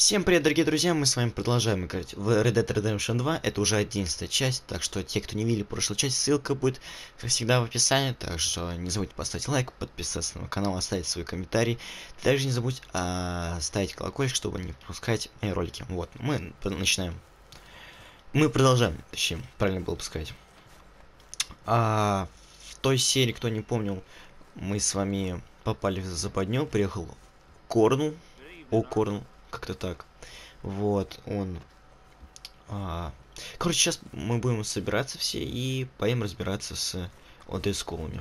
Всем привет, дорогие друзья, мы с вами продолжаем играть в Red Dead Redemption 2, это уже 11-я часть, так что те, кто не видели прошлую часть, ссылка будет, как всегда, в описании, так что не забудьте поставить лайк, подписаться на мой канал, оставить свой комментарий, также не забудь ставить колокольчик, чтобы не пропускать мои ролики. Вот, мы начинаем. Мы продолжаем, точнее, правильно было бы сказать. В той серии, кто не помнил, мы с вами попали в западню, приехал Корну, Корну. Как-то так. Вот, он... Короче, сейчас мы будем собираться все и поедем разбираться с школами.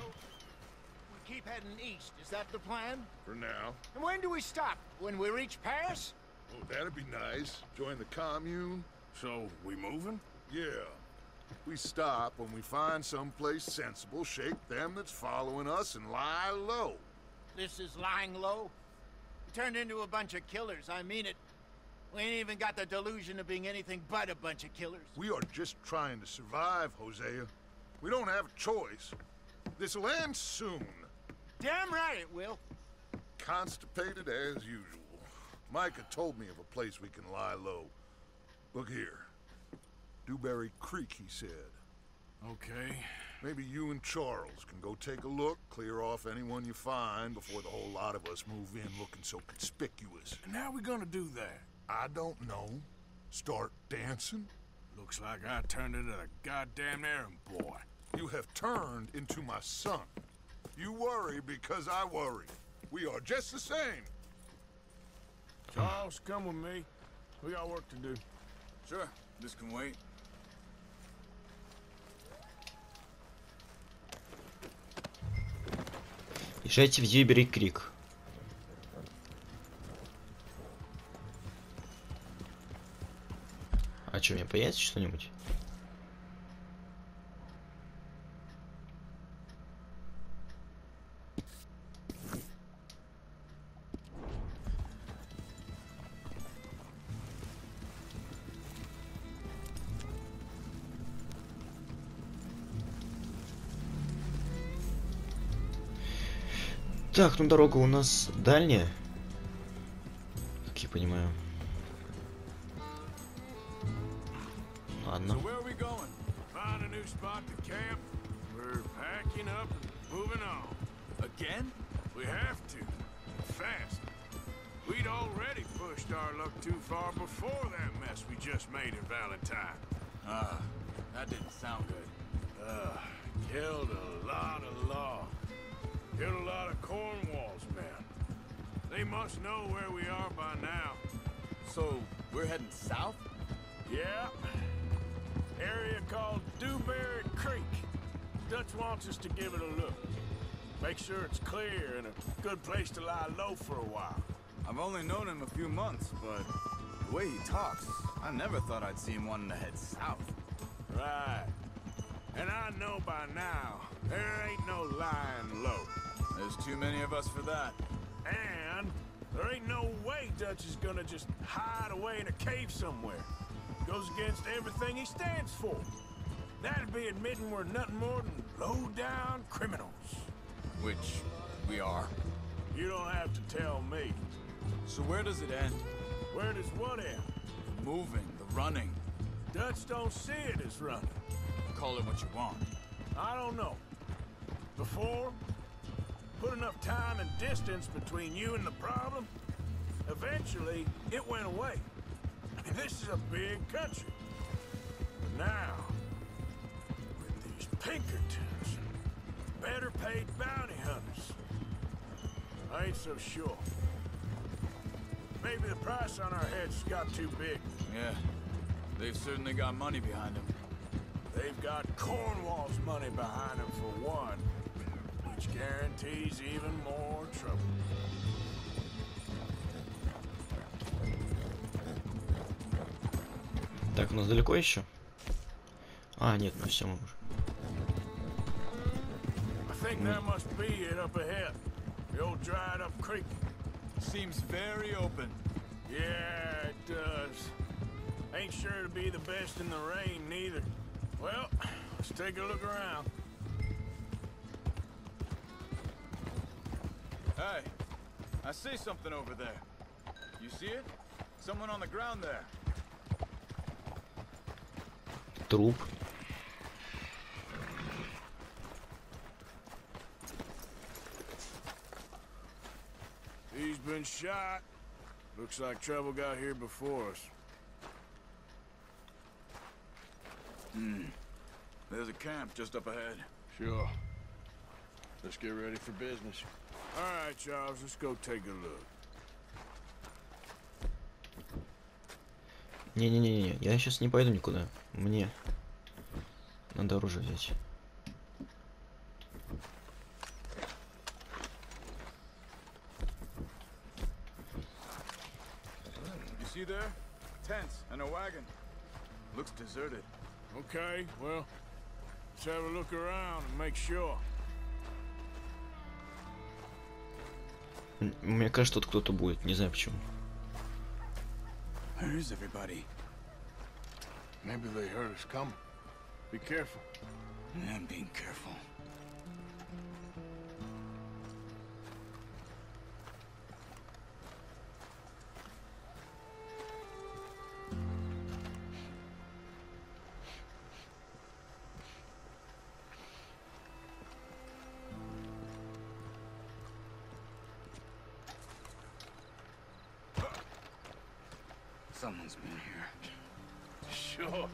For now. And when do we stop? When we reach Paris? Oh, that'd be nice. Join the commune. So, we moving? Yeah. We stop when we find someplace sensible, shake them that's following us, and lie low. This is lying low? We turned into a bunch of killers, I mean it. We ain't even got the delusion of being anything but a bunch of killers. We are just trying to survive, Hosea. We don't have a choice. This'll end soon. Damn right it will. Constipated as usual. Micah told me of a place we can lie low. Look here. Dewberry Creek, he said. Okay. Maybe you and Charles can go take a look, clear off anyone you find before the whole lot of us move in looking so conspicuous. And how we gonna do that? I don't know. Start dancing? Looks like I turned into a goddamn errand boy. You have turned into my son. You worry because I worry. We are just the same. Charles, come with me. We got work to do. Sure, this can wait. Езжайте в Дьюбери Крик. А что, мне появится что-нибудь? Так, ну дорога у нас дальняя, как я понимаю. Ладно. So where are we going? Find a new spot to camp. We're packing up and moving on. Again? We have to. Fast. We'd already pushed our luck too far before that mess we just made in Valentine. That didn't sound good. Killed a lot of law. Killed a lot of Cornwall's men. They must know where we are by now. So, we're heading south? Yeah. Area called Dewberry Creek. Dutch wants us to give it a look. Make sure it's clear and a good place to lie low for a while. I've only known him a few months, but the way he talks, I never thought I'd see him wanting to head south. Right. And I know by now, there ain't no lying low. There's too many of us for that. And there ain't no way Dutch is gonna just hide away in a cave somewhere. Goes against everything he stands for. That'd be admitting we're nothing more than low-down criminals. Which we are. You don't have to tell me. So where does it end? Where does what end? The moving, the running. Dutch don't see it as running. Call it what you want. I don't know. Before, put enough time and distance between you and the problem, eventually it went away. I mean, this is a big country. But now, with these Pinkertons, better paid bounty hunters, I ain't so sure. Maybe the price on our heads got too big. Yeah, they've certainly got money behind them. They've got Cornwall's money behind them for one, which guarantees even more trouble. Так, у нас далеко еще? А, нет, ну все, мы уже. I think that must be it up ahead. The old dried up creek. Seems very open. Yeah, it does. Ain't sure to be the best in the rain, neither. Well, let's take a look around. Hey, I see something over there. You see it? Someone on the ground there. Труп. He's been shot. Looks like trouble got here before us. There's a camp just up ahead. Sure. Let's get ready for business. All right, Charles, let's go take a look. Не-не-не-не, я сейчас не пойду никуда. Мне надо оружие взять. You see there? Tents and a wagon. Looks deserted. Okay, well, let's have a look around and make sure. Мне кажется, тут кто-то будет, не знаю почему. Where is everybody? Maybe they heard us coming. Be careful. I'm being careful. Someone's been here. Sure.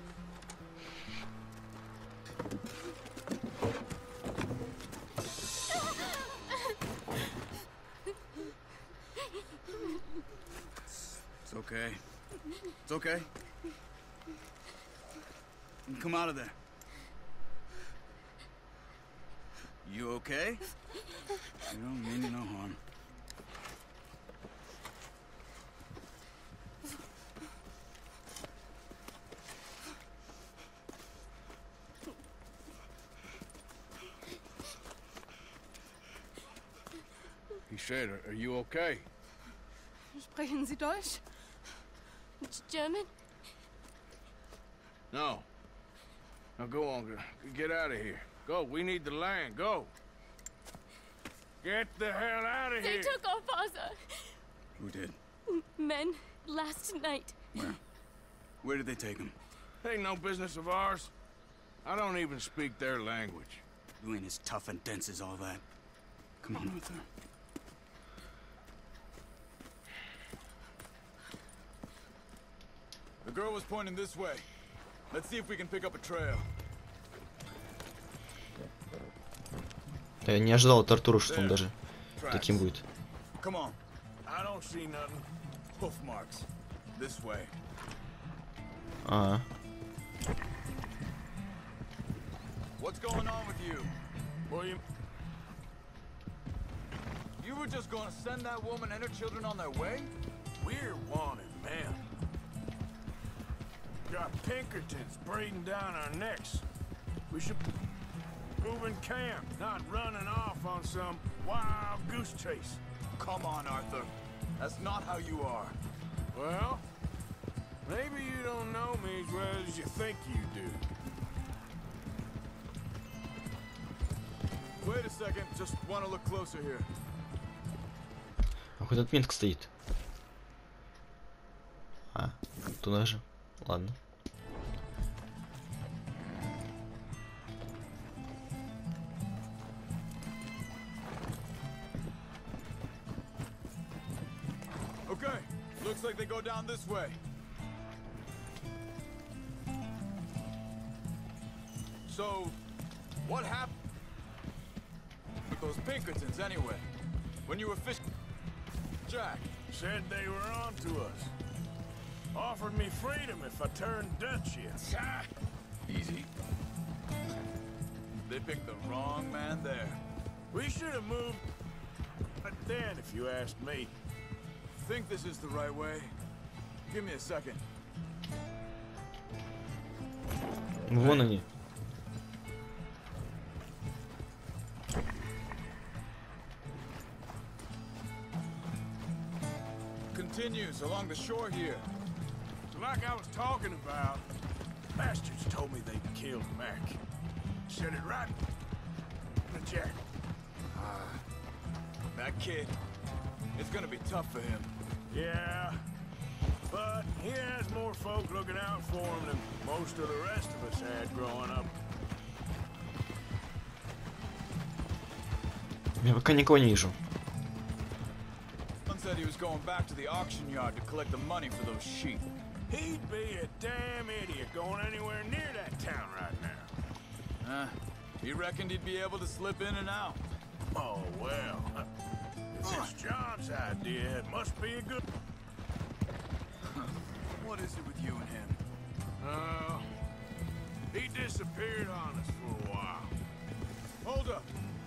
It's okay. It's okay. Come out of there. You okay? You don't mean you no harm. He said, are you okay? Sprechen Sie Deutsch? German? No. Now go on, get out of here. Go, we need the land, go. Get the hell out of They here. took our father. Who did? Men last night. Where? Where did they take him? Ain't no business of ours. I don't even speak their language. You ain't as tough and dense as all that. Come on, Arthur. The girl was pointing this way. Let's see if we can pick up a trail. Я не ожидал от Артура, что он даже таким будет. Come on. I don't see nothing. Hoof marks. This way. А, What's going on with you? William, You were just gonna send that woman and her children on their way? we're wanted, man. Got Pinkertons breathing down our necks. We should move in camp, not running off on some wild goose chase. Come on, Arthur. That's not how you are. Well, maybe you don't know me as well as you think you do. Wait a second. Just want to look closer here. а хоть отметка стоит. А, туда же. Ладно. Okay. Looks like they go down this way. So, what happened with those Pinkertons anyway? When you were fishing, Jack? Said they were on to us. Offered me freedom if I turned Dutch yet. Easy. They picked the wrong man there. We should have moved then, if you asked me. Think this is the right way? Give me a second. Вон они. Continues along the shore here. Like I was talking about, bastards told me they killed Mac. Said it right. The Jack. That kid, it's gonna be tough for him. Yeah, but folk looking out for him than most of the rest of us had growing up. Я пока никого не вижу. One said he was going back to the auction yard to collect the money for those sheep. He'd be a damn idiot going anywhere near that town right now. He reckoned he'd be able to slip in and out. Oh, well. If it's John's idea, it must be a good... What is it with you and him? He disappeared on us for a while. Hold up.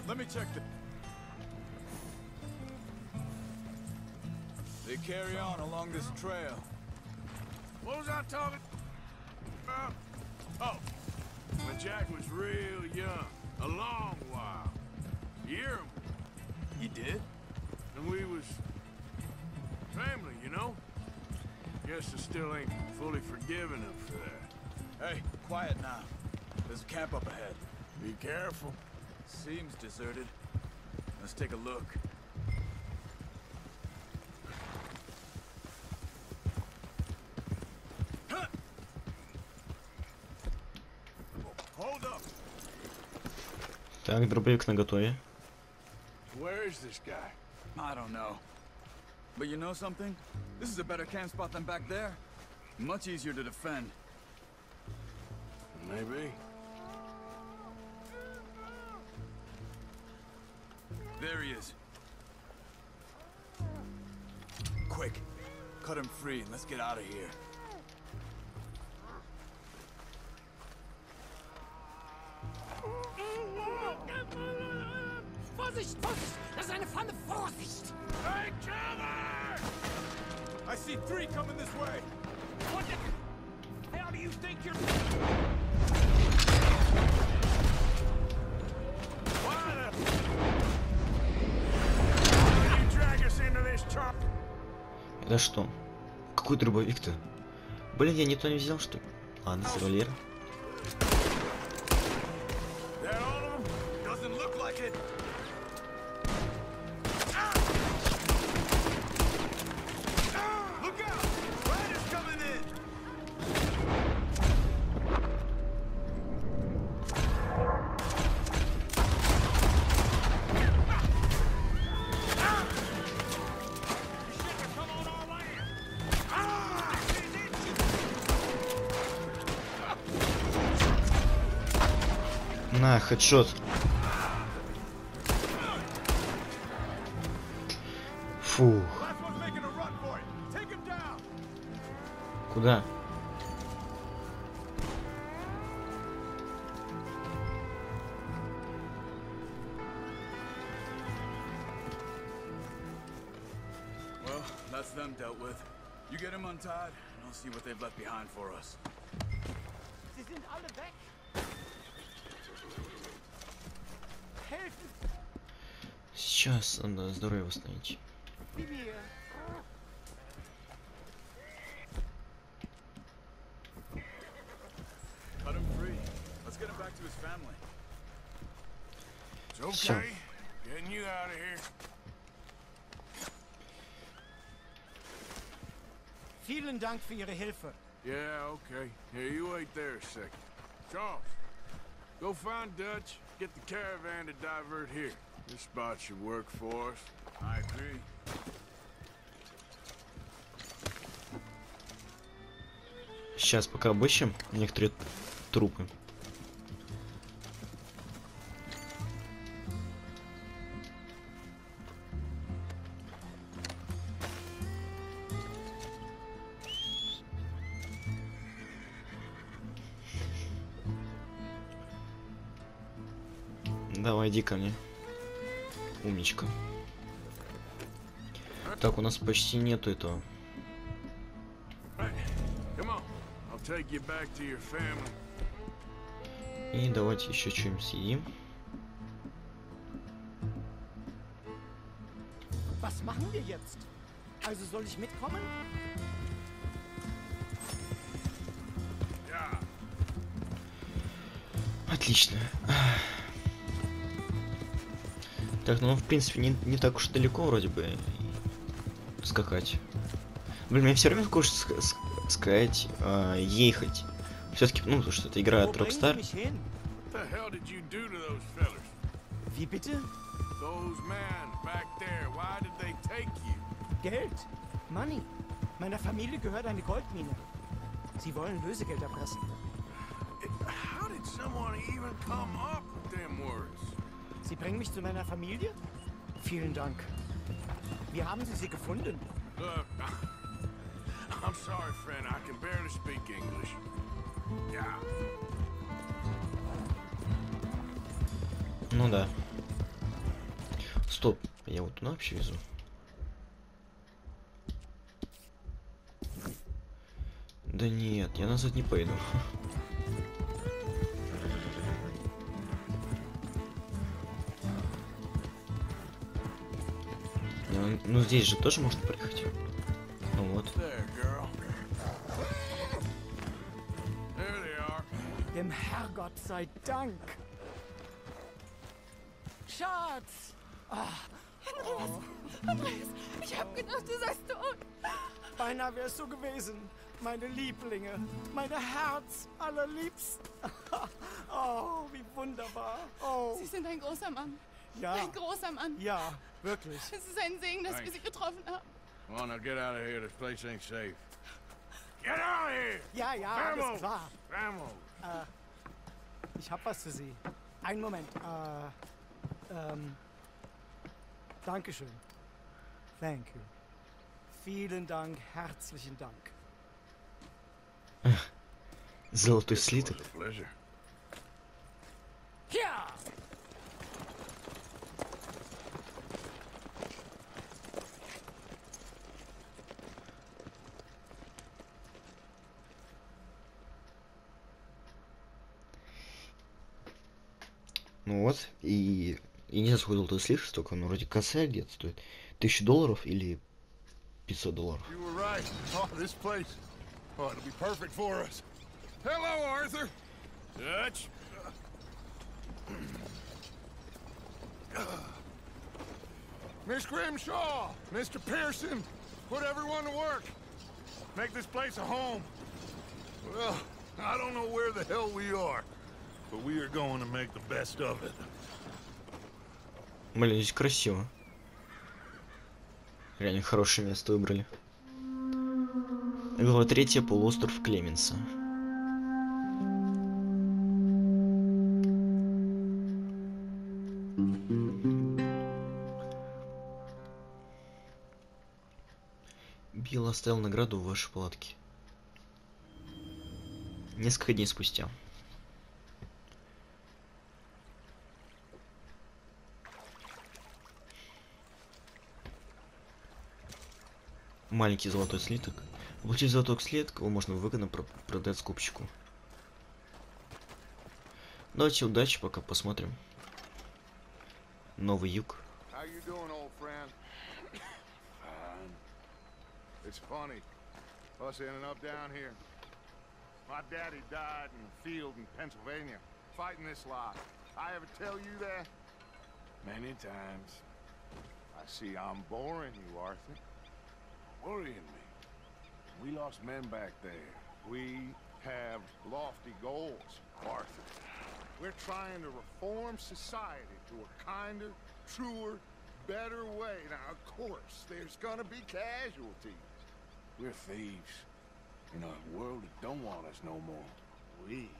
Let me check the... They carry on along this trail. What was I talking about? Oh, when Jack was real young, a long while. You hear him? You did? And we was family, you know? Guess I still ain't fully forgiven him for that. Hey, quiet now. There's a camp up ahead. Be careful. Seems deserted. Let's take a look. Hold up. Так, дробовик наготове. Where is this guy? I don't know. But you know something? This is a better camp spot than back there. Much easier to defend. Maybe. There he is. Quick, cut him free and let's get out of here. Vorsicht, Vorsicht! Das ist eine Pfanne! Vorsicht! Hey, cover! I see 3 coming this way. What the hell do you think you're... Why you drag us into this truck? Это что? Какой дробовик-то? Блин, я не то не взял, что ли? Ладно, с револьвера. That all of them? Doesn't look like it. Look out! Riders coming in! На, хедшот. Фух. Last one's making a run for it. Take him down. Куда? Well, that's them dealt with. You get him untied, and I'll see what they've left behind for us. Sie sind alle weg! Helfen Сейчас надо здоровье восстановить. Sie mir! Cut him free. Let's get him back to his family. It's okay. Getting you out of here. Vielen Dank für Ihre Hilfe. Yeah, okay. Here, you wait there a second. Charles, go find Dutch. Get the caravan to divert here. This spot should work for us. I agree. Сейчас пока обыщем некоторые трупы. Давай, иди ко мне. Умничка. Так, у нас почти нету этого. Right. Come on. I'll take you back to your family. И давайте еще что-нибудь съедим. Was machen wir jetzt? Also soll ich mitkommen? Yeah. Отлично. Так, ну в принципе не так уж далеко вроде бы скакать. Блин, мне все время хочется сказать ехать. Все-таки, ну, потому что это игра Wo от bringen Sie Rockstar. mich hin? What the hell did you do to those fellers? Wie bitte? Those men back there, why did they take you? Geld. Money. Meiner Familie gehört eine Goldmine. Sie wollen Lösegeld erpressen. How did someone even come up with them words? Sie bringen mich zu meiner Familie? Vielen Dank. Wie haben Sie sie gefunden? Look, I'm sorry, friend. I can barely speak English. Yeah. Ну да. Стоп, я вот туда вообще везу. Да нет, я назад не пойду. Ну здесь же тоже можно проехать. Ну вот. There, girl. There they are. Dem Herrgott sei Dank. Schatz! Andreas, ich hab gedacht, du seist tot. Beinahe wär's so gewesen. Meine Lieblinge. Meine Herz allerliebst. Oh, wie wunderbar. Oh, Sie sind ein großer Mann. ja. Ein großer Mann. Ja, wirklich. Es ist ein Segen, dass wir Sie getroffen haben. Come on, now get out of here. This place ain't safe. Get out of here! Ja, ja, alles klar. Vamos! Ich hab was für Sie. Einen Moment. Dankeschön. Thank you. Vielen Dank, herzlichen Dank. Золотой слиток. Pleasure. Ja! Ну вот, и не знаю, сколько золотой слиток столько, но вроде косая где-то стоит. $1000 или $500. You were right. Oh, this place. Oh, it'll be perfect for us. Hello, Arthur. Dutch? Miss Grimshaw, Mr. Pearson, put everyone to work. Make this place a home. Well, I don't know where the hell we are, but we are going to make the best of it. Блин, здесь красиво. Реально хорошее место выбрали. Глава 3. Полуостров Клеменса. Билл оставил награду в вашей палатке. Несколько дней спустя. Маленький золотой слиток. Получив золотой слиток, его можно выгодно продать скупщику. Давайте удачи, пока посмотрим. Новый юг. How you doing, old friend? Fine. It's funny, us ending up down here. My daddy died in the field in Pennsylvania, fighting this lot. I ever tell you that? Many times. I see I'm boring you, Arthur. Worrying me. We lost men back there. We have lofty goals, Arthur. We're trying to reform society to a kinder, truer, better way. Now, of course, there's gonna be casualties. We're thieves. In a world that don't want us no more. We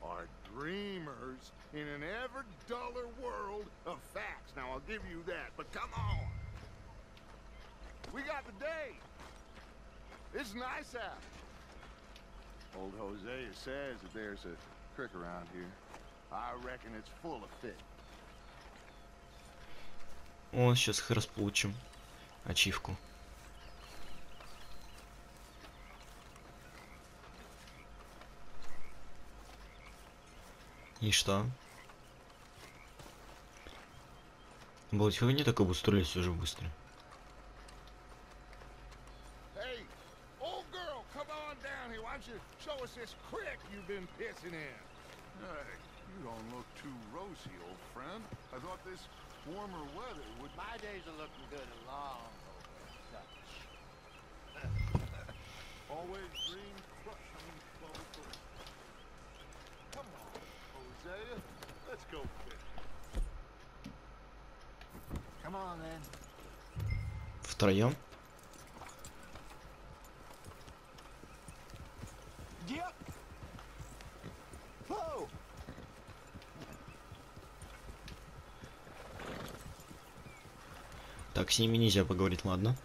are dreamers in an ever duller world of facts. Now, I'll give you that, but come on. We got the day. It's nice out. Old Hosea says that there's a creek around here. I reckon it's full of fish. О, сейчас как раз получим ачивку. И что? Блять, вы не так обустроились уже быстро. Hey, old girl, come on down here. Why don't you show us this creek you've been pissing in? Hey, you don't look too rosy, old friend. I thought this warmer weather would... My days are looking good along over Dutch. Always dream crushing clover. Come on, Hosea. Let's go fish. Come on, then. Втроем. Yep. Whoa. Так, с ними нельзя поговорить, ладно?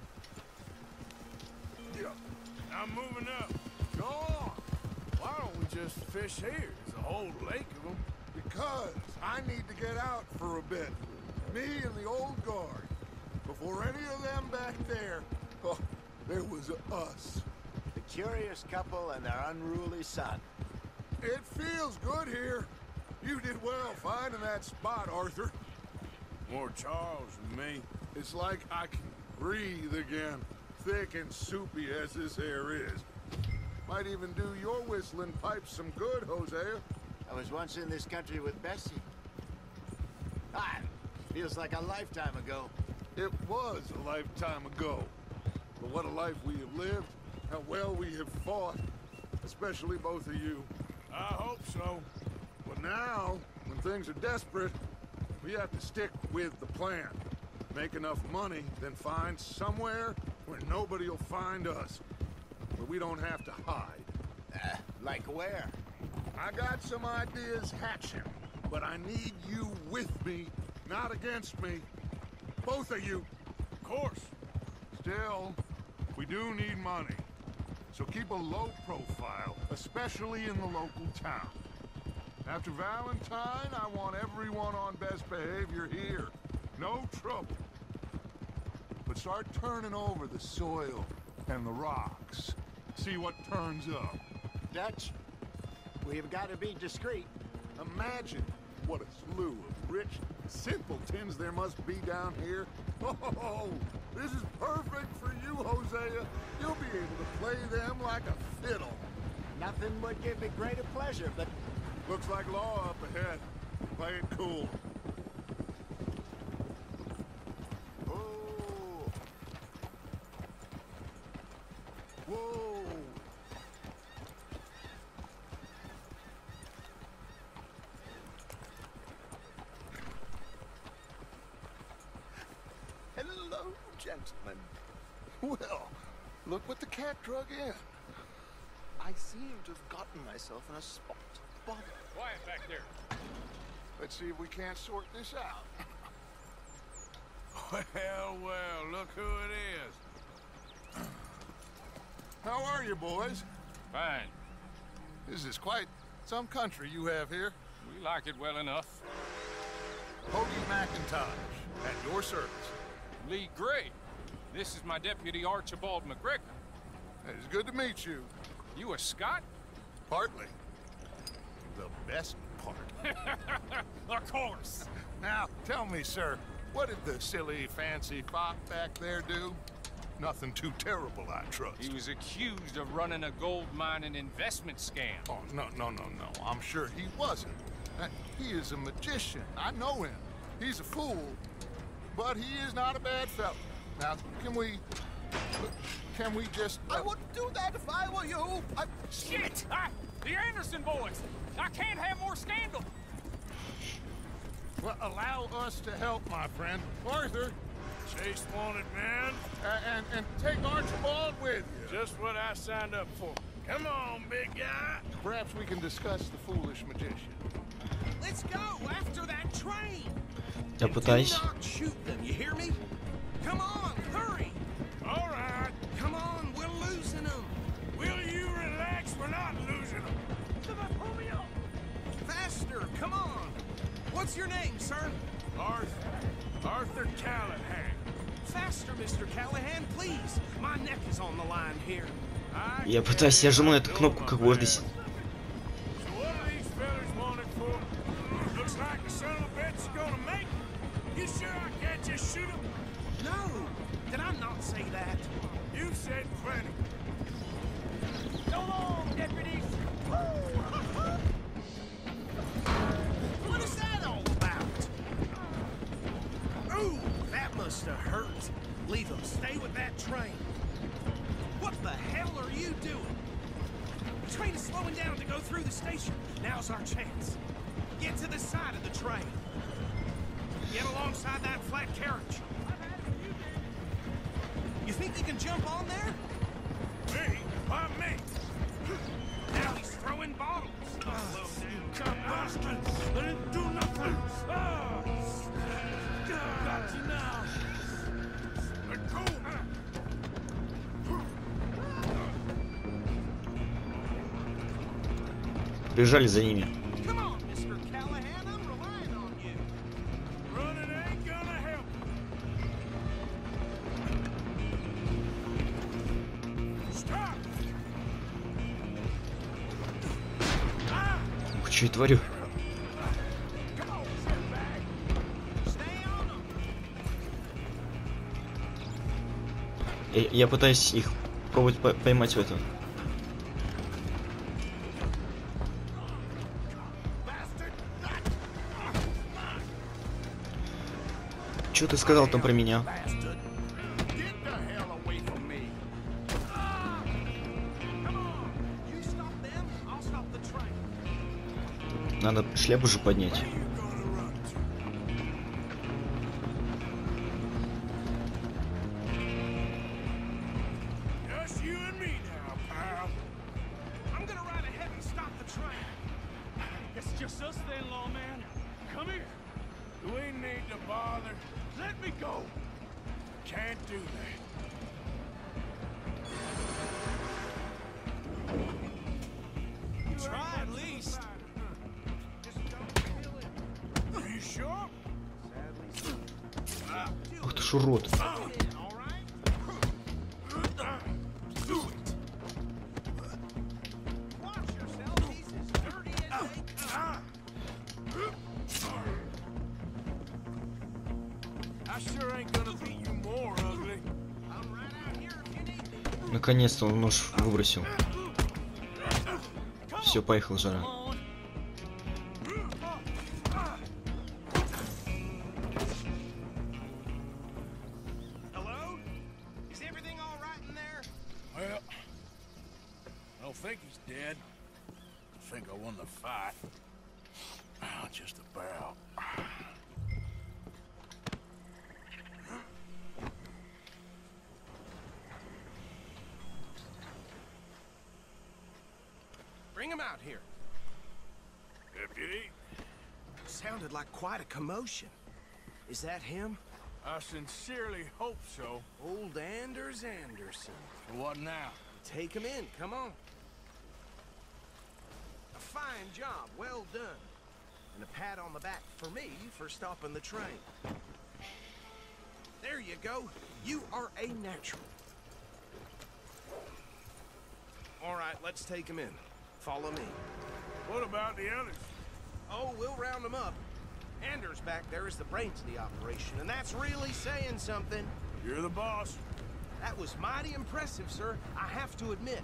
I'm moving up. Go on. Why don't we just fish here? There's a whole lake of them. Because I need to get out for a bit. Me and the old guard. Before any of them back there, oh, there was us. The curious couple and their unruly son. It feels good here. You did well finding that spot, Arthur. More Charles than me. It's like I can breathe again, thick and soupy as this air is. Might even do your whistling pipes some good, Hosea. I was once in this country with Bessie. Ah, feels like a lifetime ago. It was a lifetime ago. But what a life we have lived, how well we have fought, especially both of you. I hope so. But now, when things are desperate, we have to stick with the plan. Make enough money, then find somewhere where nobody will find us. Where we don't have to hide. Like where? I got some ideas hatching, but I need you with me, not against me. Both of you. Of course. Still, we do need money. So keep a low profile, especially in the local town. After Valentine, I want everyone on best behavior here. No trouble. But start turning over the soil and the rocks. See what turns up. Dutch, we've got to be discreet. Imagine what a slew of rich simpletons there must be down here. Oh, this is perfect for you, Hosea. You'll be able to play them like a fiddle. Nothing would give me greater pleasure, but... Looks like law up ahead. Play it cool. Oh. Whoa. Hello, gentlemen. Well, look what the cat drug in. I seem to have gotten myself in a spot. Bother. Quiet back there. Let's see if we can't sort this out. Well, well, look who it is. How are you, boys? Fine. This is quite some country you have here. We like it well enough. Hoagie McIntosh, at your service. Lee Gray. This is my deputy Archibald McGregor. It's good to meet you. You a Scot? Partly. The best part. Of course. Now, tell me, sir, what did the silly, fancy fop back there do? Nothing too terrible, I trust. He was accused of running a gold mining investment scam. Oh, no. I'm sure he wasn't. He is a magician. I know him. He's a fool, but he is not a bad fellow. Now, can we just... I wouldn't do that if I were you. Shit! The Anderson boys! I can't have more scandal! Well, allow us to help, my friend. Arthur, Chase wanted, man. and take Archibald with you. Just what I signed up for. Come on, big guy. Perhaps we can discuss the foolish magician. Let's go after that train. Я пытаюсь. Do not shoot them, you hear me? Come on, hurry. All right. Come on, we're losing them. Will you relax? We're not losing them. Faster, come on. What's your name, sir? Arthur Callahan. Faster, Mr. Callahan, please. My neck is on the line here. Я пытаюсь, я жму на эту кнопку, как гордость. So what are these fellas wanted for? Looks like the son of a bitch is gonna make it. You sure I can't just shoot him? No, did I not say that? You said plenty. So long, deputies. What is that all about? Ooh, that must have hurt. Leave them. Stay with that train. What the hell are you doing? go through the station. Now's our chance. Get to the side of the train. Get alongside that flat carriage. You think you can jump on there? Me? Why me? Now he's throwing bottles. Oh, you come bastard! I didn't do nothing. Oh. Got you now. Let go. Бежали за ними. Come on, Mr. Callahan, I'm relying on you. Running ain't gonna help. Stop. Ух, что я творю? Come on, sit back. Stay on them. Я пытаюсь их пробовать поймать в этом. Что ты сказал там про меня? Надо шляпу же поднять. Can't do that. Try at least. Are you sure? Ух ты ж урод. Наконец-то он нож выбросил. Все, поехал, жара. Bring him out here. Deputy? Sounded like quite a commotion. Is that him? I sincerely hope so. Old Anders Anderson. What now? Take him in, come on. A fine job, well done. And a pat on the back for me for stopping the train. There you go. You are a natural. All right, let's take him in. Follow me. What about the others? Oh, we'll round them up. Anders back there is the brains of the operation, and that's really saying something. You're the boss. That was mighty impressive, sir. I have to admit.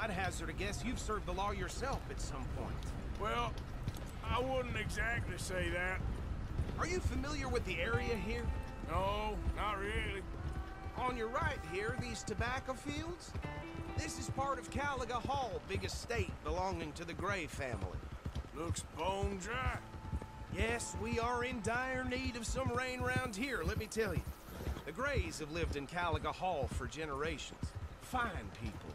I'd hazard a guess you've served the law yourself at some point. Well, I wouldn't exactly say that. Are you familiar with the area here? No, not really. On your right here, these tobacco fields? This is part of Caliga Hall, big estate belonging to the Gray family. Looks bone dry. Yes, we are in dire need of some rain round here, let me tell you. The Grays have lived in Caliga Hall for generations. Fine people.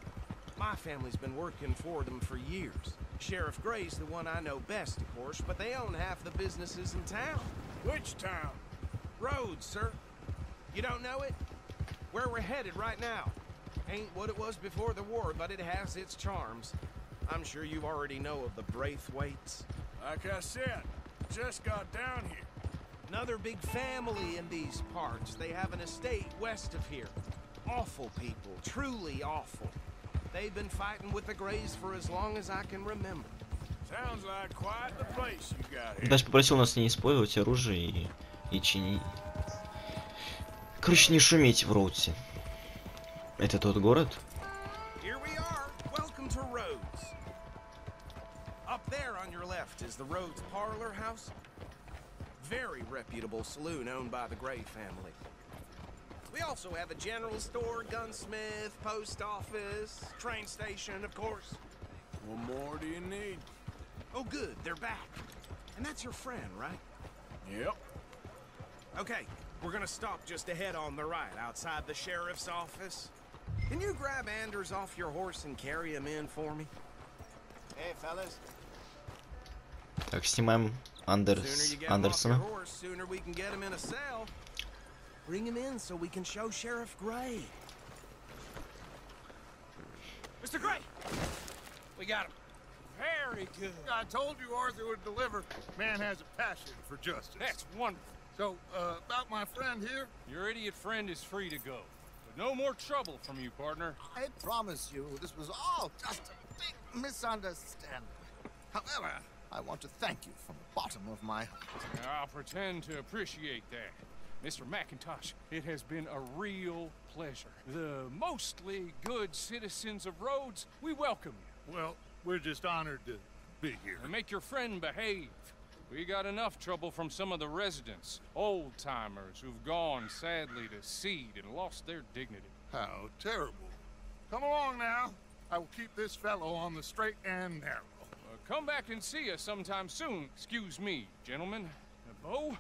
My family's been working for them for years. Sheriff Gray's the one I know best, of course, but they own half the businesses in town. Which town? Rhodes, sir. You don't know it? Where we're headed right now. Ain't what it was before the war, but it has its charms. I'm sure you already know of the Braithwaites. Like I said, just got down here. Another big family in these parts. They have an estate west of here. Awful people, truly awful. They've been fighting with the Grays for as long as I can remember. Sounds like quite the place you got here. Даже попросил нас не использовать оружие и чинить. Короче, не шуметь в Роудсе. Это тот город? Here we are. Welcome to Rhodes. Up there on your left is the Rhodes Parlor House. Very reputable saloon owned by the Gray family. We also have a general store, gunsmith, post office, train station, of course. What more do you need? Oh, good, they're back. And that's your friend, right? Yep. Okay, we're gonna stop just ahead on the right, outside the sheriff's office. Can you grab Anders off your horse and carry him in for me? Hey, fellas. Так, снимаем Андерсона. Sooner we can get him in a cell. Bring him in so we can show Sheriff Gray. Mr. Gray! We got him. Very good. I told you Arthur would deliver. Man has a passion for justice. That's wonderful. So, about my friend here? Your idiot friend is free to go. But no more trouble from you, partner. I promise you, this was all just a big misunderstanding. However, I want to thank you from the bottom of my heart. I'll pretend to appreciate that. Mr. McIntosh, it has been a real pleasure. The mostly good citizens of Rhodes, we welcome you. Well, we're just honored to be here. And make your friend behave. We got enough trouble from some of the residents, old-timers who've gone, sadly, to seed and lost their dignity. How terrible. Come along now. I will keep this fellow on the straight and narrow. Come back and see us sometime soon. Excuse me, gentlemen. Bo,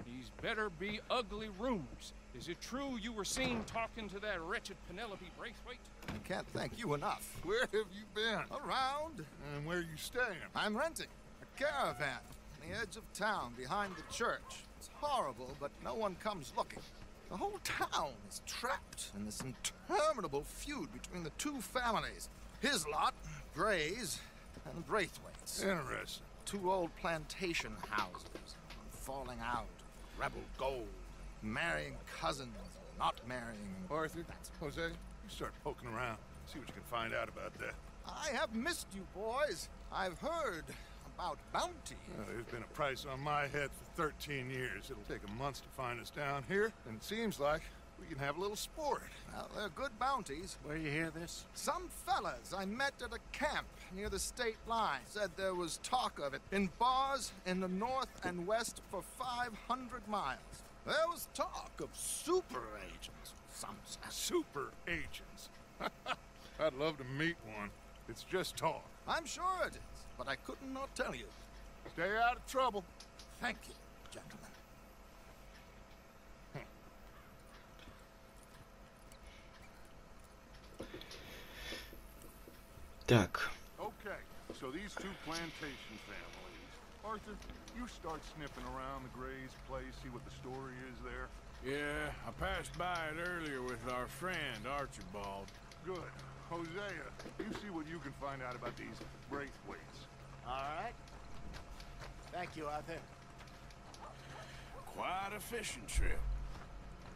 these better be ugly rumors. Is it true you were seen talking to that wretched Penelope Braithwaite? I can't thank you enough. Where have you been? Around. And where are you staying? I'm renting a caravan on the edge of town behind the church. It's horrible, but no one comes looking. The whole town is trapped in this interminable feud between the two families. His lot, Gray's, and Braithwaite's. Interesting. Two old plantation houses, falling out, rebel gold, marrying cousins, not marrying. Arthur, Jose, you start poking around. See what you can find out about that. I have missed you, boys. I've heard about bounty. There's been a price on my head for 13 years. It'll take a month to find us down here, and it seems like we can have a little sport. Well, they're good bounties. Where you hear this? Some fellas I met at a camp near the state line said there was talk of it in bars in the north and west for 500 miles. There was talk of super agents. Some said. Super agents. I'd love to meet one. It's just talk. I'm sure it is, but I couldn't not tell you. Stay out of trouble. Thank you, gentlemen. Так. Okay, so these two plantation families. Arthur, you start sniffing around the Gray's place, see what the story is there. Yeah, I passed by it earlier with our friend, Archibald. Good. Hosea, you see what you can find out about these Braithwaites. All right. Thank you, Arthur. Quite a fishing trip.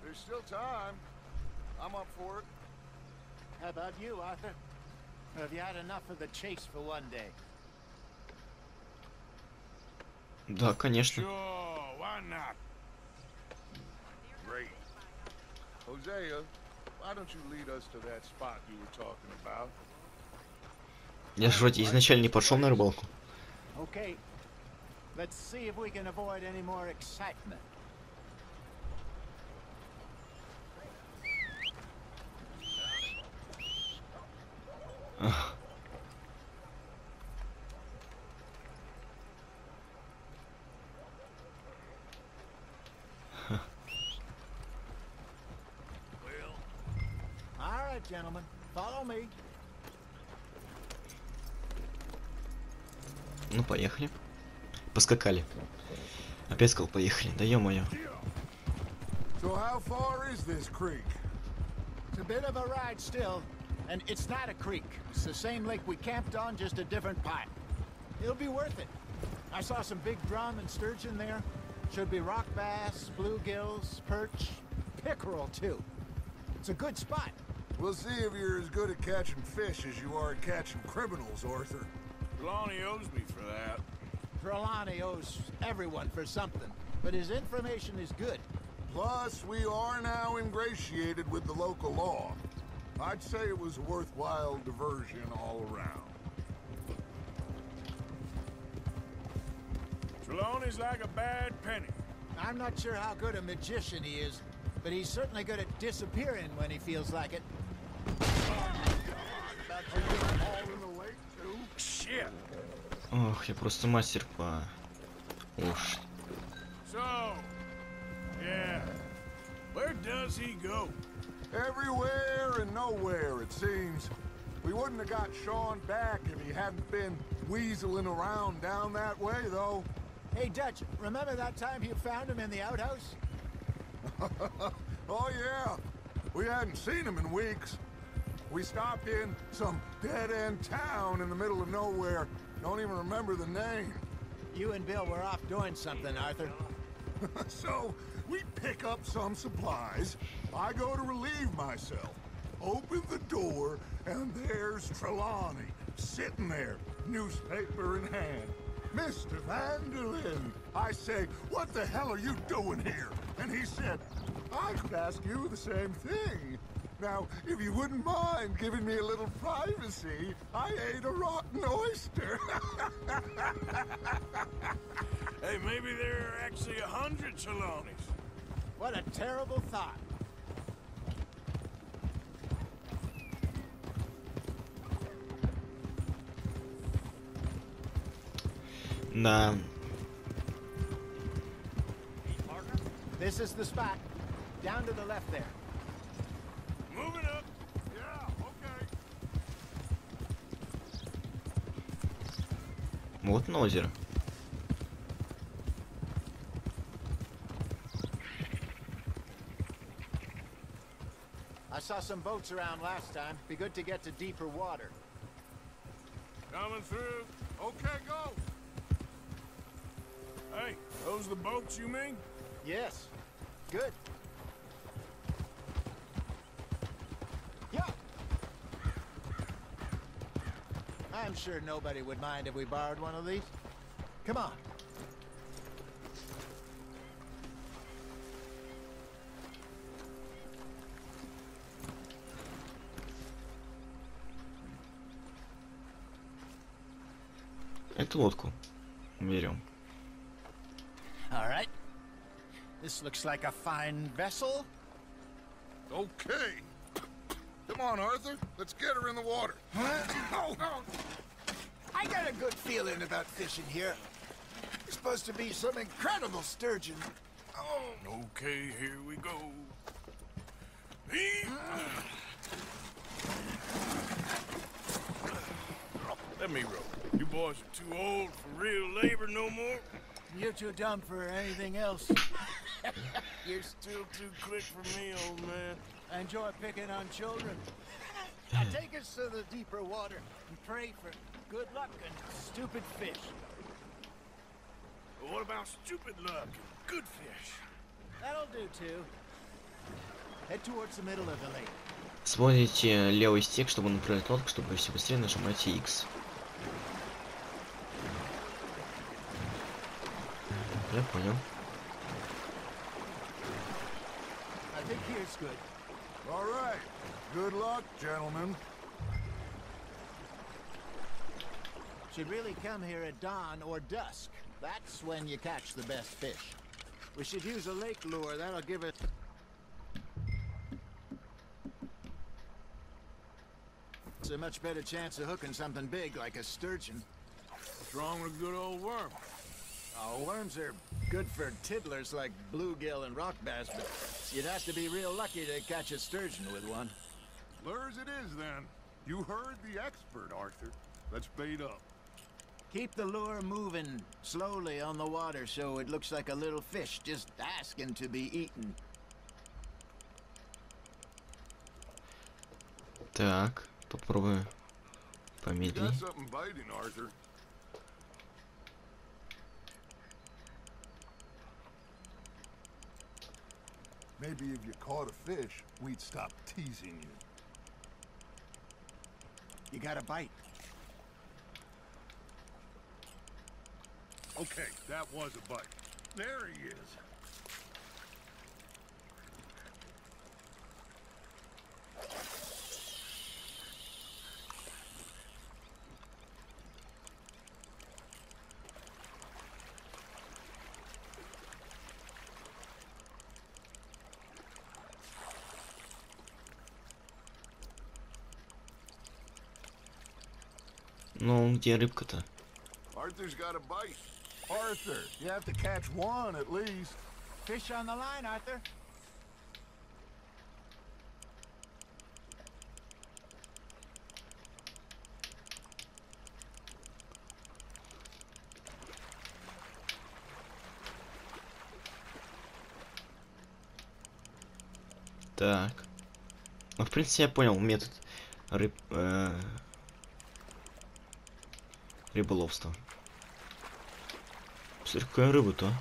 There's still time. I'm up for it. How about you, Arthur? Have you had enough of the chase for one day? Да, конечно. Sure, why not? Great. Hosea, why don't you lead us to that spot you were talking about? Я же вроде изначально не пошел на рыбалку. Okay. Let's see if we can avoid any more excitement. All right, gentlemen, follow me. Ну, поехали. Поскакали. Опять сказал, поехали. Да ё-моё. So how far is this creek? It's a bit of a ride still, and it's not a creek. It's the same lake we camped on, just a different part. It'll be worth it. I saw some big drum and sturgeon there. Should be rock bass, bluegills, perch, pickerel too. It's a good spot. We'll see if you're as good at catching fish as you are at catching criminals, Arthur. Trelawney owes me for that. Trelawney owes everyone for something, but his information is good. Plus, we are now ingratiated with the local law. I'd say it was a worthwhile diversion all around. Trelawney's like a bad penny. I'm not sure how good a magician he is, but he's certainly good at disappearing when he feels like it. Are you all in the lake, too? Ох, я просто мастер по... Уж. So, yeah. Where does he go? Everywhere and nowhere, it seems. We wouldn't have got Sean back if he hadn't been weaseling around down that way, though. Hey, Dutch, remember that time you found him in the outhouse? Oh, yeah. We hadn't seen him in weeks. We stopped in some dead-end town in the middle of nowhere. Don't even remember the name. You and Bill were off doing something, Arthur. So, we pick up some supplies. I go to relieve myself. Open the door, and there's Trelawney, sitting there, newspaper in hand. Mr. Vanderlyn. I say, what the hell are you doing here? And he said, I could ask you the same thing. Now, if you wouldn't mind giving me a little privacy, I ate a rotten oyster. Hey, maybe there are actually 100 Trelawneys. What a terrible thought. Да. This is the spot. Down to the left there. Moving up. Yeah, okay. Вот на озеро. I saw some boats around last time. Be good to get to deeper water. Coming through. Okay, go. Hey, those the boats you mean? Yes. Good. Yeah. I'm sure nobody would mind if we borrowed one of these. Come on. Эту лодку берем. All right. This looks like a fine vessel. Okay. Come on, Arthur. Let's get her in the water. Oh. I got a good feeling about fishing here. It's supposed to be some incredible sturgeon. Oh. Okay, here we go. Let me row. You boys are too old for real labor no more. You're too dumb for anything else. You're still too quick for me, old man. I enjoy picking on children. Now take us to the deeper water and pray for good luck and stupid fish. But what about stupid luck and good fish? That'll do too. Head towards the middle of the lake. Смотрите левый стик, чтобы направить лодку, чтобы все быстрее нажимайте X. Я понял. I think here's good. All right. Good luck, gentlemen. Should really come here at dawn or dusk. That's when you catch the best fish. We should use a lake lure. That'll give it a much better chance of hooking something big like a sturgeon. What's wrong with a good old worm? Oh, worms are good for tiddlers like bluegill and rock bass, but you'd have to be real lucky to catch a sturgeon with one. Lures it is, then. You heard the expert, Arthur. Let's bait up. Keep the lure moving slowly on the water so it looks like a little fish just asking to be eaten. Так, попробую You помедленнее. got something biting, Arthur. Maybe if you caught a fish, we'd stop teasing you. You got a bite. Okay, that was a bite. There he is. Ну, где рыбка-то? Are Arthur's got a bite. Arthur, you have to catch one at least. Fish on the line, Arthur. Так. Ну, в принципе, я понял метод рыболовства. Посмотри, какая рыба-то.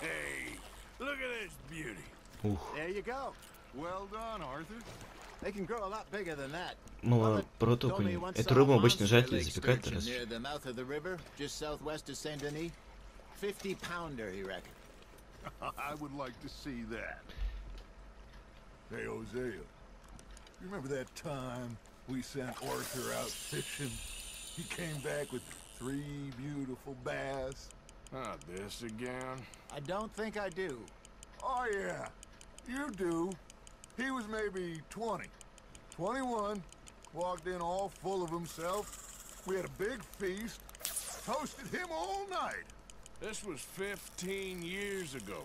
Hey, look at this beauty. Ух. There you go. Well done, Arthur. They can grow a lot bigger than that. Мало протоку. Эту рыбу обычно жарят или запекают. Раз. Near the mouth of the river, just southwest of Saint Denis. 50-pounder, he reckoned. I would like to see that. Hey, Hosea, you remember that time we sent Arthur out fishing? He came back with 3 beautiful bass. Not this again. I don't think I do. Oh, yeah, you do. He was maybe 20, 21, walked in all full of himself. We had a big feast, toasted him all night. This was 15 years ago.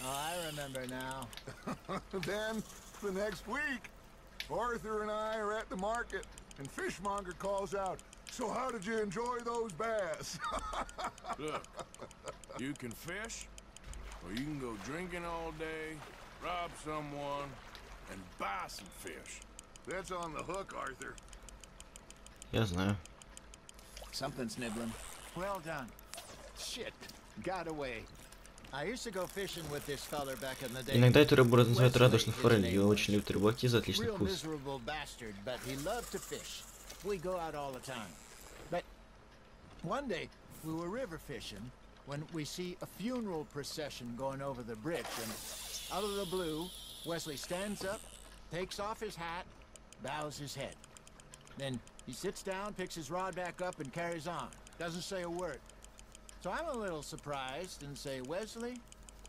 Oh, I remember now. Then, the next week, Arthur and I are at the market, and Fishmonger calls out, "So how did you enjoy those bass?" Look, you can fish, or you can go drinking all day, rob someone, and buy some fish. That's on the hook, Arthur. Я знаю. Something's nibbling. Well done. Shit, got away. I used to go fishing with this feller back in the day. Иногда эту рыбу называют радужной форелью. Ее очень любят рыбаки за отличный Real вкус. miserable bastard, but he loved to fish. We go out all the time. But one day we were river fishing when we see a funeral procession going over the bridge, and out of the blue, Wesley stands up, takes off his hat, bows his head. Then he sits down, picks his rod back up, and carries on. Doesn't say a word. So I'm a little surprised and say, "Wesley,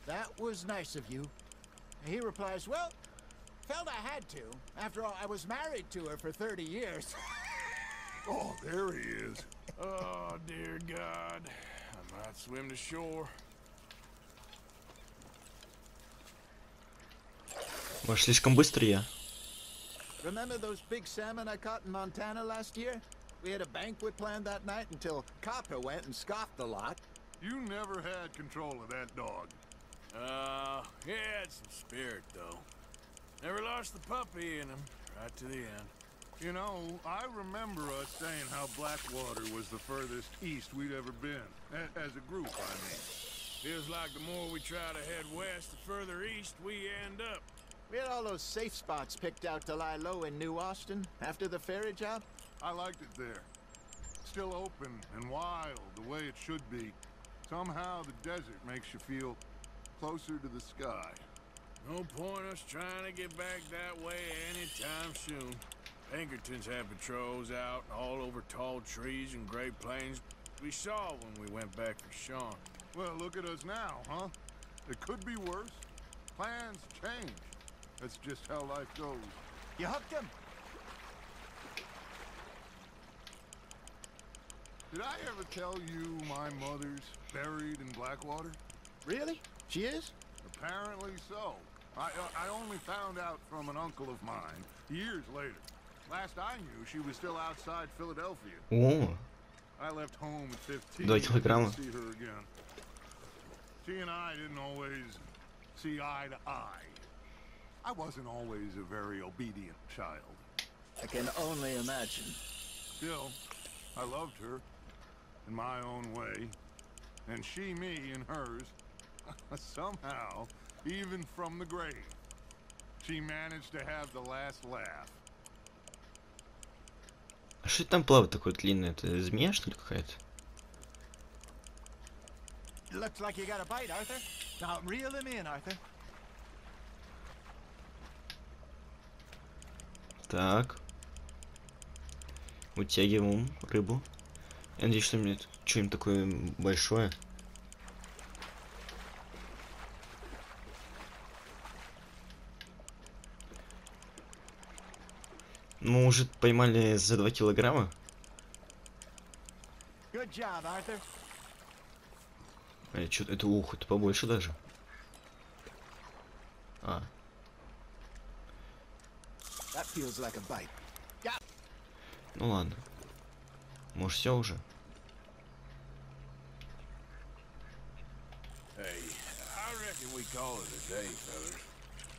that was nice of you." And he replies, "Well, felt I had to. After all, I was married to her for 30 years. Oh, there he is. Oh, dear God. I might swim to shore. Может, слишком быстро я? Remember those big salmon I caught in Montana last year? We had a banquet planned that night until Copper went and scoffed a lot. You never had control of that dog. He had some spirit, though. Never lost the puppy in him, right to the end. You know, I remember us saying how Blackwater was the furthest east we'd ever been. As a group, I mean. Feels like the more we try to head west, the further east we end up. We had all those safe spots picked out to lie low in New Austin after the ferry job. I liked it there. Still open and wild, the way it should be. Somehow the desert makes you feel closer to the sky. No point us trying to get back that way anytime soon. Pinkertons had patrols out all over tall trees and Great Plains. We saw when we went back for Sean. Well, look at us now, huh? It could be worse. Plans change. That's just how life goes. You hooked him. Did I ever tell you my mother's buried in Blackwater? Really? She is? Apparently so. I only found out from an uncle of mine years later. Last I knew, she was still outside Philadelphia. О, I left home at 15 2 килограмма. to see her again. She and I didn't always see eye to eye. I wasn't always a very obedient child. I can only imagine. Still, I loved her in my own way, and she me in hers. Somehow, even from the grave, she managed to have the last laugh. А что это там плавает такое длинное? Это змея, что ли, какая-то? Looks like you got a bite, Arthur. Now reel him in, Arthur. Так. Вытягиваем рыбу. Я надеюсь, что мне что-нибудь такое большое. Мы уже поймали за 2 килограмма. Good job, Arthur. А что это ух, это побольше даже. А. That feels like a bite. Ну ладно. Может, все уже? Hey, I reckon we call it a day, fellas.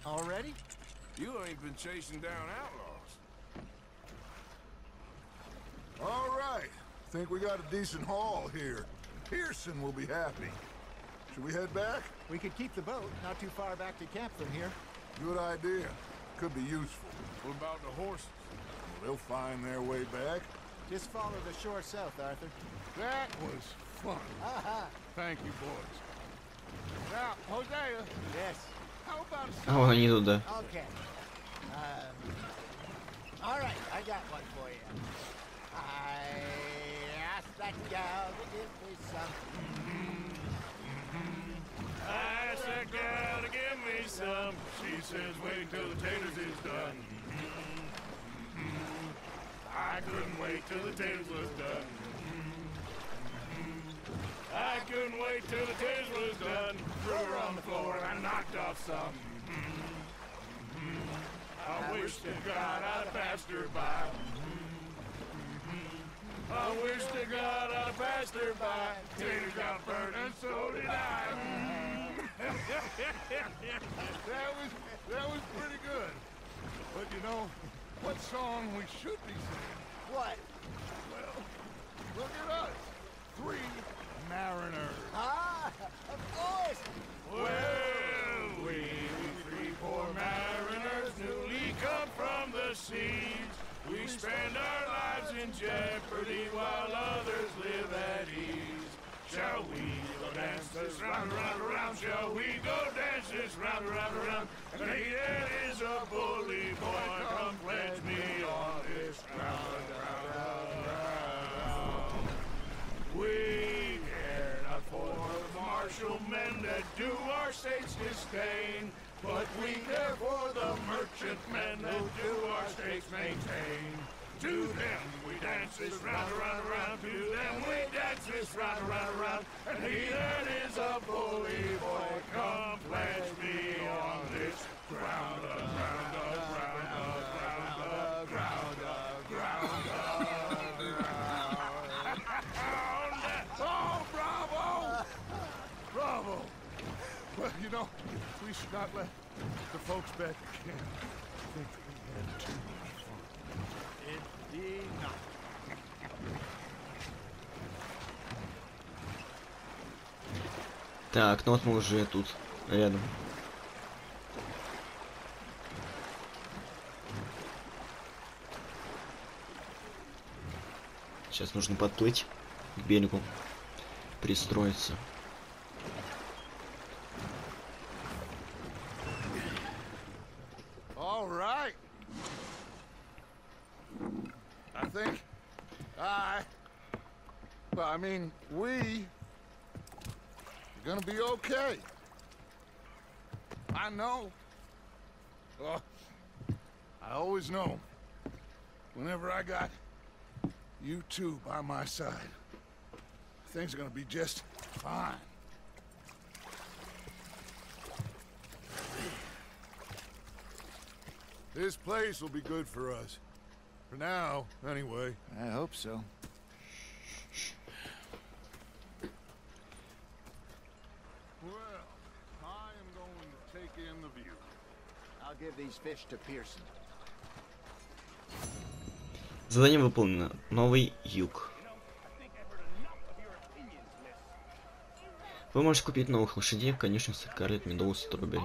Already? You ain't been chasing down outlaws. All right. Think we got a decent haul here. Pearson will be happy. Should we head back? We could keep the boat not too far back to camp from here. Good idea. Could be useful. What about the horses? Well, they'll find their way back. Just follow the shore south, Arthur. That was fun. Aha! Thank you, boys. Now, Hosea, Yes. how about А вон они туда. Okay. All right, I got one for you. I asked that gal to give me some. I asked that gal to give me some. She says wait till the taters is done. I couldn't wait till the taters was done. I couldn't wait till the taters was done. Threw her on the floor and I knocked off some. I wish to God I'd passed her by. I wish to God I'd passed her by. Taters got burnt and so did I. that was pretty good. But you know, what song we should be singing? What? Well, look at us. 3 mariners. Ah, of course. Well, we 3 poor mariners newly come from the seas. We spend our lives in jeopardy while others live at ease. Shall we go dance this round, round, round? Shall we go dance this round, round, round? And he that is a bully boy, come pledge me on this ground, round, round, round. We care not for the martial men that do our state's disdain, but we care for the merchant men that do our states maintain. To them we dance this round, round, round. To them we dance this round, round, round. And he that is a bully boy, come pledge me on this ground, ground, ground, ground, ground, ground, ground. Oh, bravo! Bravo! Well, you know, we should not let the folks back at camp think that we had too much fun. Indeed not. Так, ну вот мы уже тут рядом. Сейчас нужно подплыть к берегу, пристроиться. All right. I think we are gonna be okay. I know. Oh, I always know. Whenever I got you two by my side, things are gonna be just fine. This place will be good for us. For now, anyway. I hope so. Well, I am going to take in the view. I'll give these fish to Pearson. Задание выполнено. Новый юг. Вы можете купить новых лошадей в конюшне Карет Медоуз Стробери.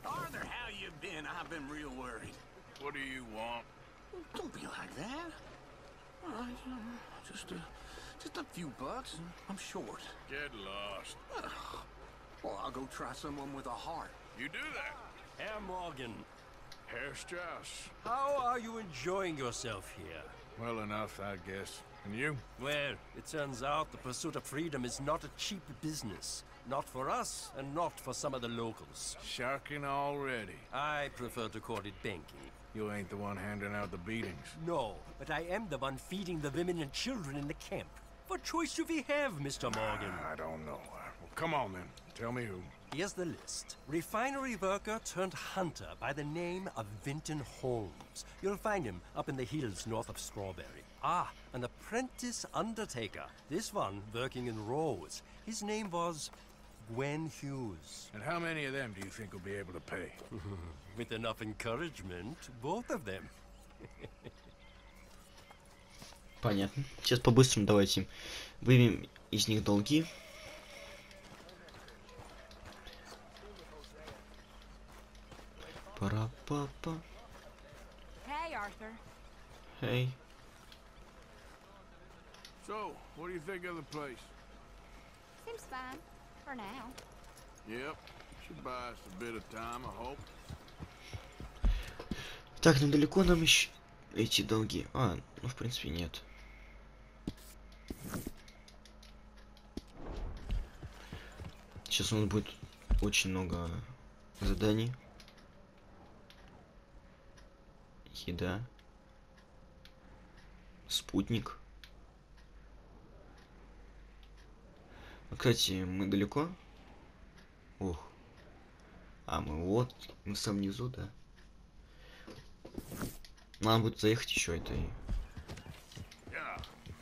Arthur, how you been? I've been real worried. What do you want? Don't be like that. All right, just a few bucks. I'm short. Get lost. Well, I'll go try someone with a heart. You do that. Herr Morgan, Herr Strauss. how are you enjoying yourself here? Well enough, I guess. And you? Well, it turns out the pursuit of freedom is not a cheap business. Not for us, and not for some of the locals. Sharking already. I prefer to call it banking. You ain't the one handing out the beatings. No, but I am the one feeding the women and children in the camp. What choice do we have, Mr. Morgan? I don't know. Well, come on then. Tell me who. Here's the list. Refinery worker turned hunter by the name of Vinton Holmes. You'll find him up in the hills north of Strawberry. Ah, an apprentice undertaker. This one working in rows. His name was Gwen Hughes. And how many of them do you think will be able to pay? With enough encouragement, both of them. Понятно. Сейчас по-быстрому давайте выберем из них долги. Пара-па-па. Hey, Arthur. Hey. So, what do you think of the place? Seems fine. For now. Yep. Should buy us a bit of time, I hope. Так, ну далеко нам еще эти долги. А, ну в принципе нет. Сейчас у нас будет очень много заданий. Еда. Спутник. Кстати, мы далеко? Ох. А, мы вот, мы в самом низу, да? Надо будет заехать еще этой.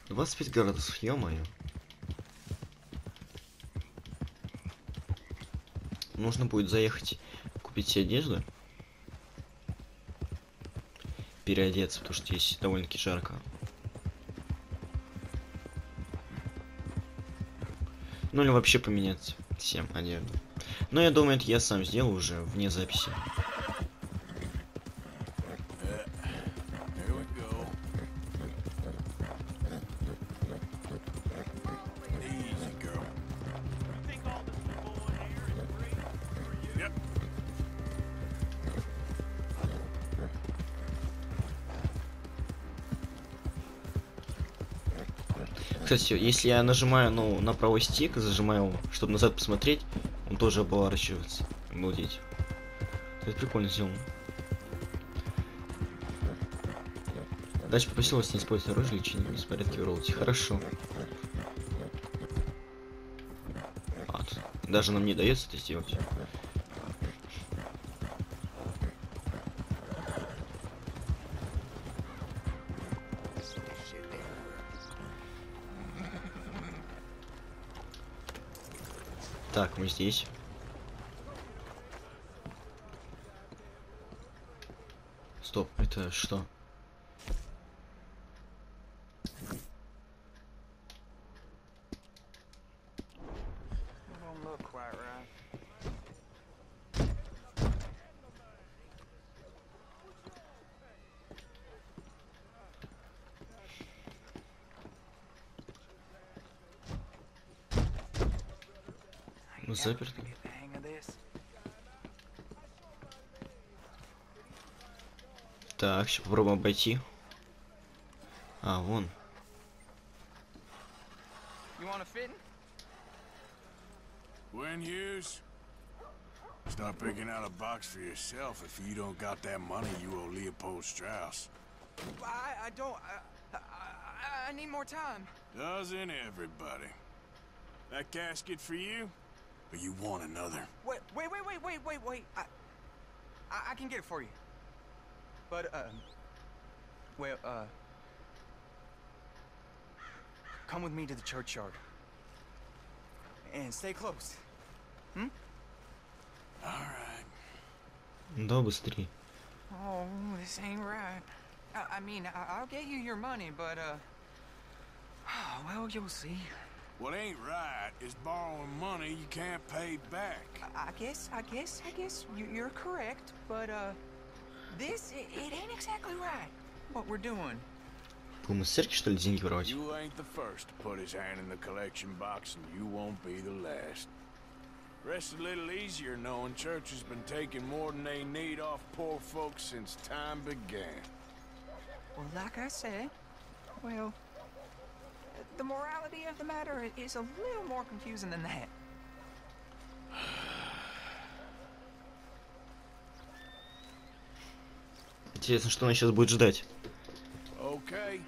25 градусов, ё-моё. Нужно будет заехать, купить себе одежду. Переодеться, потому что здесь довольно-таки жарко. Ну или вообще поменять всем одежду. Но я думаю, это я сам сделал уже вне записи. Кстати, если я нажимаю, ну, на правый стик, зажимаю его, чтобы назад посмотреть, он тоже оборачивается. Обалдеть. Это прикольно сделано. Дальше попросил вас не использовать оружие, лечение беспорядки в роуте. Хорошо. Даже нам не дается это сделать. Так, мы здесь. Стоп, это что? Заперто. Так, сейчас попробуем обойти. А, вон. Gwen Hughes, start picking out a box for yourself if you don't got that money you owe Leopold Strauss. I don't. I need more time. Doesn't everybody? That casket for you? Or you want another? Wait. I can get it for you. But, well, come with me to the churchyard. And stay close. Hmm? Alright. Да, быстрее. Oh, this ain't right. I mean, I'll get you your money, but, well, you'll see. What ain't right is borrowing money you can't pay back. I guess you're correct, but, this, it ain't exactly right, what we're doing. Будем из церкви, что ли, деньги воровать? You ain't the first to put his hand in the collection box, and you won't be the last. Rest a little easier knowing church has been taking more than they need off poor folks since time began. Well, like I said, well, The morality of the matter is a little more confusing than that. Интересно, что нас сейчас будет ждать. Okay.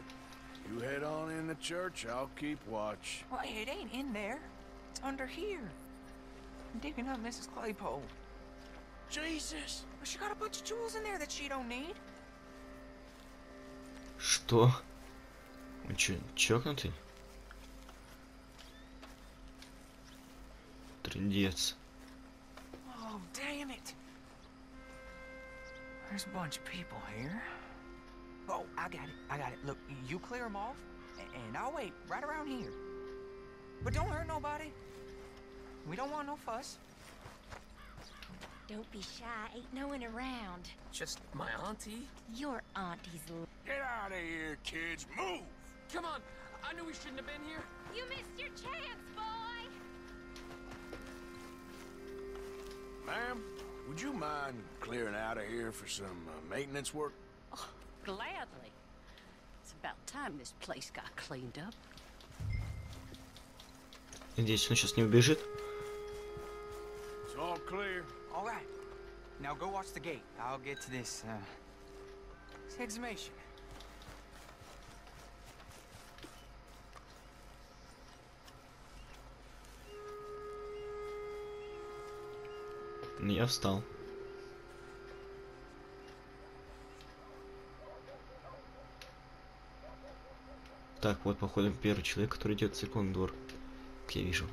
You head on in the church, I'll keep watch. Well, it ain't in there. It's under here. I'm digging up Mrs. Claypole. Jesus! Well, she got a bunch of jewels in there that she don't need. Что? Он чё, чокнутый? Трындец. Oh, damn it. There's a bunch of people here. Oh, I got it. Look, you clear them off, and I'll wait right around here. But don't hurt nobody. We don't want no fuss. Don't be shy, ain't no one around. Just my auntie? Your auntie's Get out of here, kids. Move! Come on, I knew we shouldn't have been here. You missed your chance, boy! Ma'am, would you mind clearing out of here for some maintenance work? Oh, gladly. It's about time this place got cleaned up. Надеюсь, он сейчас не убежит. It's all clear. All right. Now go watch the gate. I'll get to this exhumation. Я встал. Так, вот, походу, первый человек, который идет в церковный двор. Как я вижу.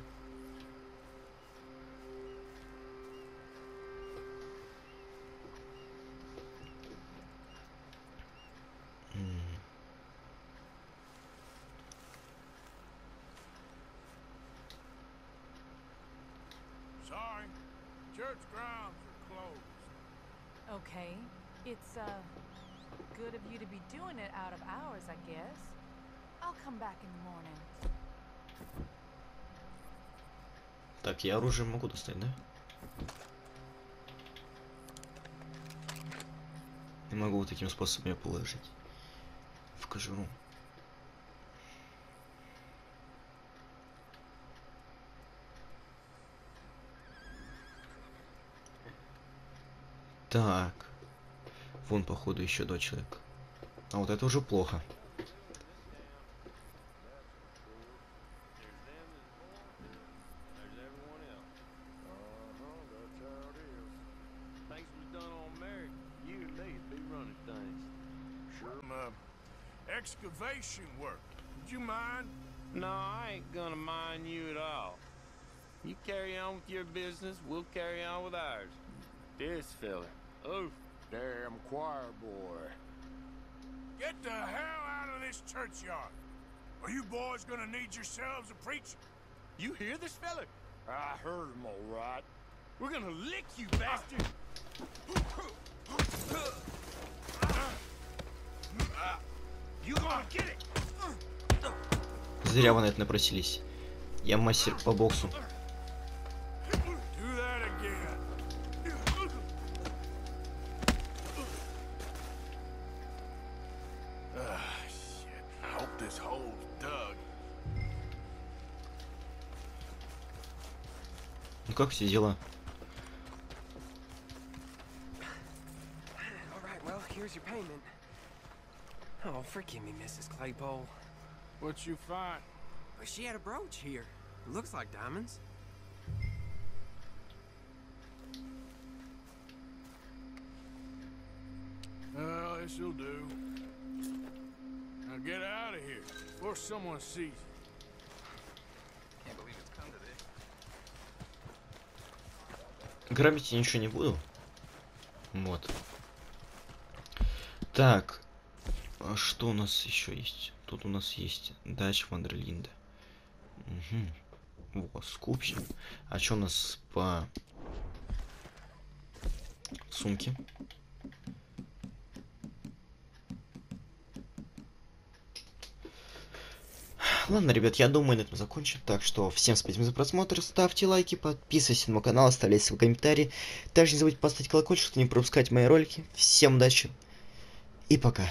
Sorry. Church grounds are closed. Okay. It's, good of you to be doing it out of hours, I guess. I'll come back in the morning. Так, я оружие могу достать, да? Я могу вот таким способом положить в кожуру. Так. Вон, походу, еще 2 человека. А вот это уже плохо. Excavation work. Would you mind? No, I ain't gonna mind you at all. You carry on with your business, we'll carry on with ours. This fella. Oh, damn choir boy. Get the hell out of this churchyard. Are you boys gonna need yourselves a preacher? You hear this fella? I heard him all right. We're gonna lick you, bastard! You gonna get it? Зря вы на это напросились. Я мастер по боксу. Do that again. Shit. I hope this hole's dug. Ну как все дела? All right, well, here's your payment. Oh, forgive me, Mrs. Claypole. What you find? Well, she had a brooch here. Looks like diamonds. Well, this'll do. Now get out of here before someone sees you. Can't believe it's come to this. Грабить я ничего не буду. Вот. Так. А что у нас еще есть? Тут у нас есть дача Вандерлинда. Угу. Вот, скупщик. А что у нас по сумке? Ладно, ребят, я думаю, на этом закончим. Так что всем спасибо за просмотр. Ставьте лайки, подписывайтесь на мой канал, оставляйте свои комментарии. Также не забудьте поставить колокольчик, чтобы не пропускать мои ролики. Всем удачи и пока.